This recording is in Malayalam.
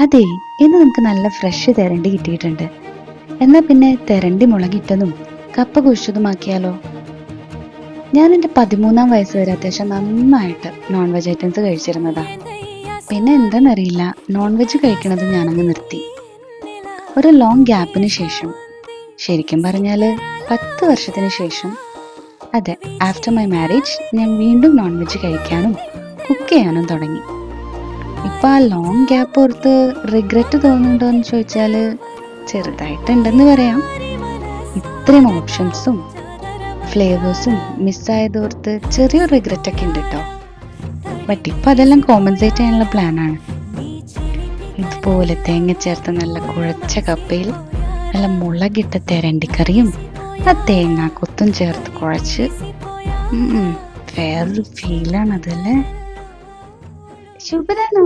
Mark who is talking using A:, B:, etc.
A: അതെ, ഇന്ന് നമുക്ക് നല്ല ഫ്രഷ് തെരണ്ടി കിട്ടിയിട്ടുണ്ട്. എന്നാ പിന്നെ തെരണ്ടി മുളകിട്ടതും കപ്പ കുഴിച്ചതുമാക്കിയാലോ? ഞാൻ എൻ്റെ 13-ാം വയസ്സ് വരെ അത്യാവശ്യം നന്നായിട്ട് നോൺ വെജ് ഐറ്റംസ് കഴിച്ചിരുന്നതാ. പിന്നെ എന്താണെന്നറിയില്ല, നോൺ വെജ് കഴിക്കണത് ഞാനങ്ങ് നിർത്തി. ഒരു ലോങ് ഗ്യാപ്പിന് ശേഷം, ശരിക്കും പറഞ്ഞാൽ 10 വർഷത്തിന് ശേഷം, അതെ, ആഫ്റ്റർ മൈ മാരേജ് ഞാൻ വീണ്ടും നോൺ വെജ് കഴിക്കാനും കുക്ക് ചെയ്യാനും തുടങ്ങി. ഇപ്പം ആ ലോങ് ഗ്യാപ്പ് ഓർത്ത് റിഗ്രറ്റ് തോന്നുന്നുണ്ടോ എന്ന് ചോദിച്ചാൽ ചെറുതായിട്ടുണ്ടെന്ന് പറയാം. ഇത്രയും ഓപ്ഷൻസും ഫ്ലേവേഴ്സും മിസ്സായതോർത്ത് ചെറിയൊരു റിഗ്രറ്റ് ഒക്കെ ഉണ്ട് കേട്ടോ. ബട്ട് ഇപ്പം അതെല്ലാം കോമ്പൻസേറ്റ് ചെയ്യാനുള്ള പ്ലാനാണ്. ഇതുപോലെ തേങ്ങ ചേർത്ത് നല്ല കുഴച്ച കപ്പയിൽ നല്ല മുളകിട്ട തെരണ്ടിക്കറിയും ആ തേങ്ങ കൊത്തും ചേർത്ത് കുഴച്ച് വേറൊരു ഫീലാണ് അതല്ലേ. ശുഭരാണോ?